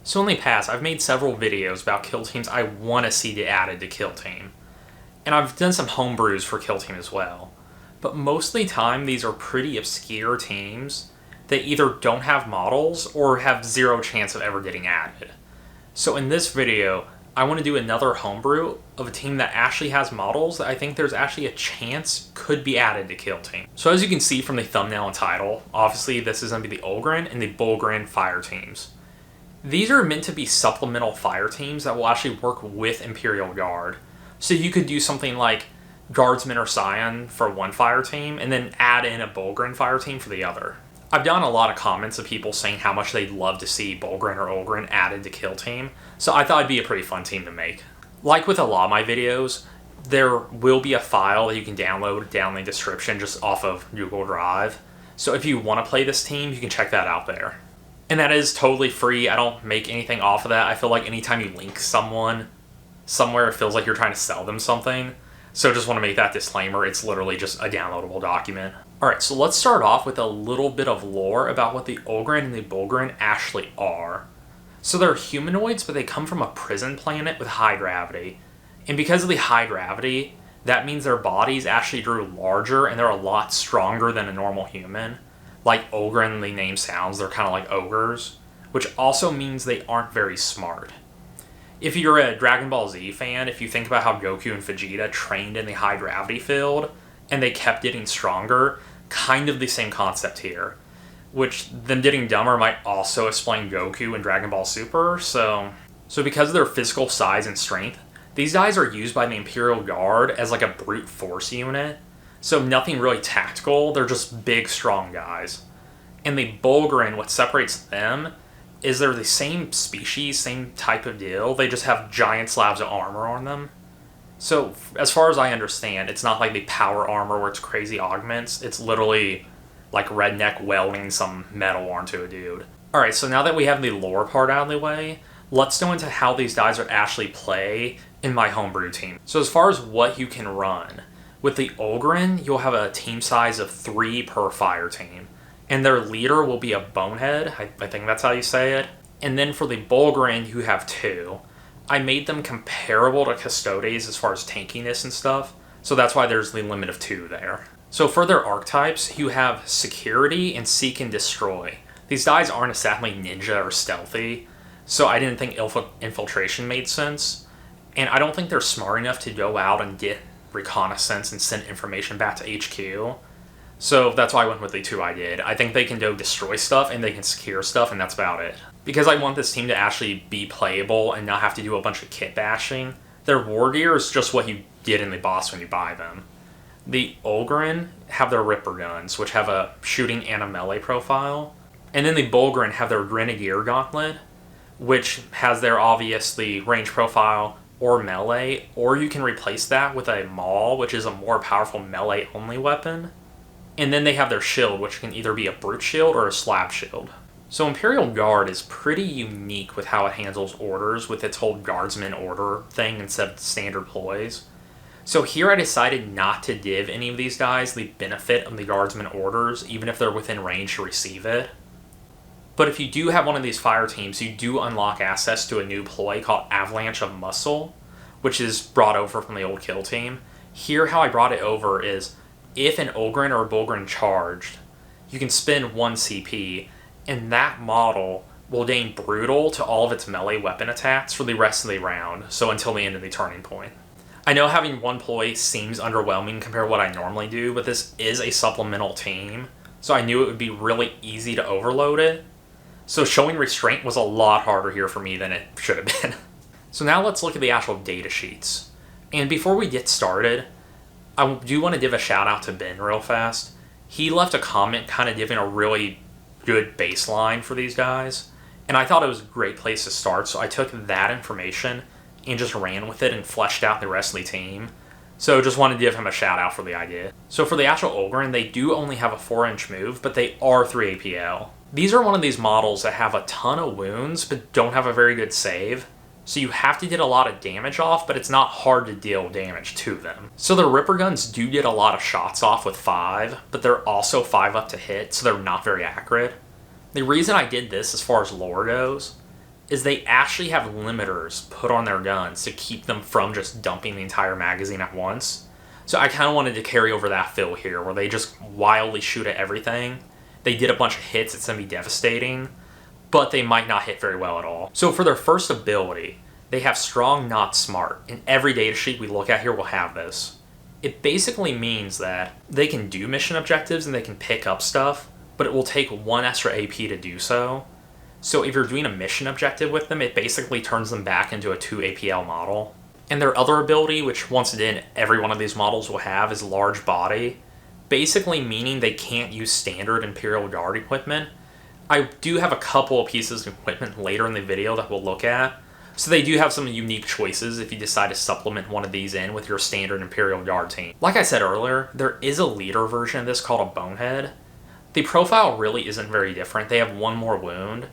So in the past, I've made several videos about kill teams I want to see get added to Killteam. And I've done some homebrews for Killteam as well. But most of the time, these are pretty obscure teams that either don't have models or have zero chance of ever getting added. So in this video, I want to do another homebrew of a team that actually has models that I think there's actually a chance could be added to Killteam. So as you can see from the thumbnail and title, obviously this is going to be the Ogryn and the Bullgryn fire teams. These are meant to be supplemental fire teams that will actually work with Imperial Guard. So you could do something like Guardsman or Scion for one fire team and then add in a Bullgryn fire team for the other. I've gotten a lot of comments of people saying how much they'd love to see Bullgryn or Ogryn added to Killteam, so I thought it'd be a pretty fun team to make. Like with a lot of my videos, there will be a file that you can download down in the description just off of Google Drive. So if you want to play this team, you can check that out there. And that is totally free. I don't make anything off of that. I feel like anytime you link someone somewhere, it feels like you're trying to sell them something. So just want to make that disclaimer. It's literally just a downloadable document. Alright, so let's start off with a little bit of lore about what the Ogryn and the Bullgryn actually are. So they're humanoids, but they come from a prison planet with high gravity. And because of the high gravity, that means their bodies actually grew larger and they're a lot stronger than a normal human. Like Ogryn, the name sounds, they're kind of like ogres, which also means they aren't very smart. If you're a Dragon Ball Z fan, if you think about how Goku and Vegeta trained in the high gravity field, and they kept getting stronger, kind of the same concept here. Which, them getting dumber might also explain Goku in Dragon Ball Super, so because of their physical size and strength, these guys are used by the Imperial Guard as like a brute force unit. So nothing really tactical, they're just big, strong guys. And the Bullgryn, what separates them is they're the same species, same type of deal, they just have giant slabs of armor on them. So, as far as I understand, it's not like the power armor where it's crazy augments, it's literally like redneck welding some metal onto a dude. Alright, so now that we have the lore part out of the way, let's go into how these guys would actually play in my homebrew team. So as far as what you can run, with the Ogryn, you'll have a team size of 3 per fire team. And their leader will be a bonehead, I think that's how you say it. And then for the Bullgryn, you have 2. I made them comparable to Custodes as far as tankiness and stuff, so that's why there's the limit of 2 there. So for their archetypes, you have Security and Seek and Destroy. These guys aren't exactly ninja or stealthy, so I didn't think infiltration made sense. And I don't think they're smart enough to go out and get reconnaissance and send information back to HQ. So that's why I went with the 2 I did. I think they can go destroy stuff and they can secure stuff, and that's about it. Because I want this team to actually be playable and not have to do a bunch of kit bashing, their war gear is just what you get in the boss when you buy them. The Ogryn have their Ripper guns, which have a shooting and a melee profile. And then the Bullgryn have their Grenadier Gauntlet, which has their obviously range profile or melee, or you can replace that with a Maul, which is a more powerful melee-only weapon. And then they have their shield, which can either be a brute shield or a slab shield. So Imperial Guard is pretty unique with how it handles orders with its whole Guardsman order thing instead of standard Ploys. So here I decided not to give any of these guys the benefit of the Guardsman orders, even if they're within range to receive it. But if you do have one of these fire teams, you do unlock access to a new ploy called Avalanche of Muscle, which is brought over from the old Kill Team. Here how I brought it over is, if an Ogryn or a Bullgryn charged, you can spend 1 CP, and that model will gain Brutal to all of its melee weapon attacks for the rest of the round, so until the end of the turning point. I know having 1 ploy seems underwhelming compared to what I normally do, but this is a supplemental team, so I knew it would be really easy to overload it. So showing restraint was a lot harder here for me than it should have been. So now let's look at the actual datasheets. And before we get started, I do want to give a shout out to Ben real fast. He left a comment kind of giving a really good baseline for these guys, and I thought it was a great place to start, so I took that information and just ran with it and fleshed out the rest of the team. So just wanted to give him a shout out for the idea. So for the actual Ogryn, they do only have a 4-inch move, but they are 3 APL. These are one of these models that have a ton of wounds, but don't have a very good save. So you have to get a lot of damage off, but it's not hard to deal damage to them. So the Ripper guns do get a lot of shots off with 5, but they're also 5 up to hit, so they're not very accurate. The reason I did this as far as lore goes is they actually have limiters put on their guns to keep them from just dumping the entire magazine at once. So I kind of wanted to carry over that feel here, where they just wildly shoot at everything. They did a bunch of hits, it's going to be devastating, but they might not hit very well at all. So for their first ability, they have strong, not smart. And every datasheet we look at here will have this. It basically means that they can do mission objectives and they can pick up stuff, but it will take 1 extra AP to do so. So if you're doing a mission objective with them, it basically turns them back into a 2 APL model. And their other ability, which once again every one of these models will have, is large body. Basically meaning they can't use standard Imperial Guard equipment. I do have a couple of pieces of equipment later in the video that we'll look at. So they do have some unique choices if you decide to supplement one of these in with your standard Imperial Guard team. Like I said earlier, there is a leader version of this called a Bonehead. The profile really isn't very different. They have 1 more wound,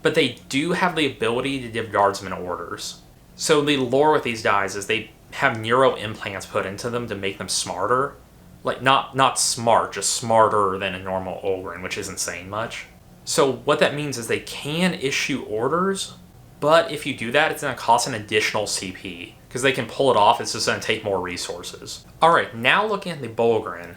but they do have the ability to give guardsmen orders. So the lore with these guys is they have neuro implants put into them to make them smarter. Like, not smart, just smarter than a normal Ogryn, which isn't saying much. So what that means is they can issue orders, but if you do that, it's going to cost an additional CP. Because they can pull it off, it's just going to take more resources. Alright, now looking at the Bullgryn.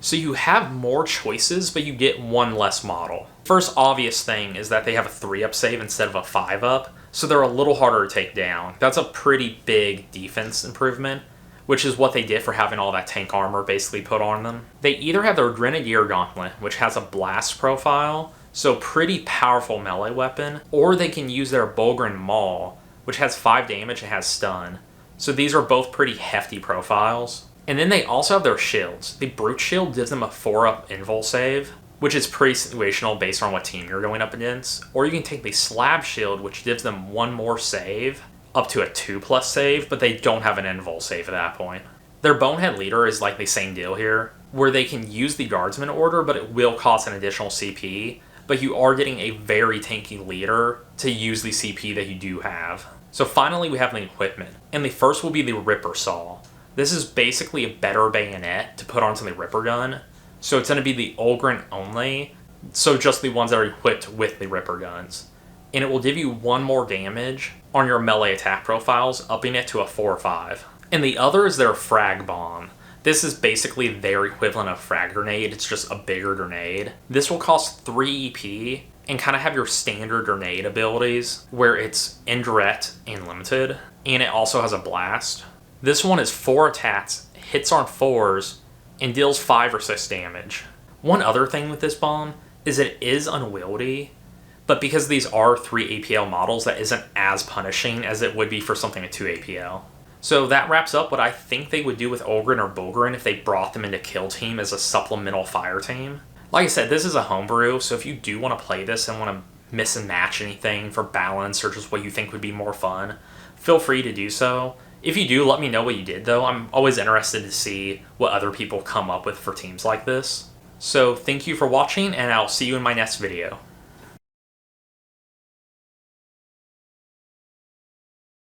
So you have more choices, but you get 1 less model. First obvious thing is that they have a 3-up save instead of a 5-up, so they're a little harder to take down. That's a pretty big defense improvement, which is what they did for having all that tank armor basically put on them. They either have their Grenadier Gauntlet, which has a blast profile, so pretty powerful melee weapon, or they can use their Bullgryn Maul, which has 5 damage and has stun. So these are both pretty hefty profiles. And then they also have their shields. The Brute Shield gives them a 4-up invul save, which is pretty situational based on what team you're going up against. Or you can take the Slab Shield, which gives them 1 more save, up to a 2+ save, but they don't have an invul save at that point. Their Bonehead Leader is like the same deal here, where they can use the Guardsman order, but it will cost an additional CP, but you are getting a very tanky leader to use the CP that you do have. So finally we have the equipment, and the first will be the Ripper Saw. This is basically a better bayonet to put onto the Ripper gun, so it's going to be the Ogryn only, so just the ones that are equipped with the Ripper guns. And it will give you 1 more damage on your melee attack profiles, upping it to a 4 or 5. And the other is their Frag Bomb. This is basically their equivalent of Frag Grenade, it's just a bigger grenade. This will cost 3 EP, and kind of have your standard grenade abilities, where it's indirect and limited, and it also has a blast. This one is 4 attacks, hits on 4s, and deals 5 or 6 damage. One other thing with this bomb is that it is unwieldy, but because these are 3 APL models, that isn't as punishing as it would be for something at 2 APL. So that wraps up what I think they would do with Ogryn or Bullgryn if they brought them into Killteam as a supplemental fire team. Like I said, this is a homebrew, so if you do want to play this and want to mix and match anything for balance or just what you think would be more fun, feel free to do so. If you do, let me know what you did though. I'm always interested to see what other people come up with for teams like this. So thank you for watching, and I'll see you in my next video.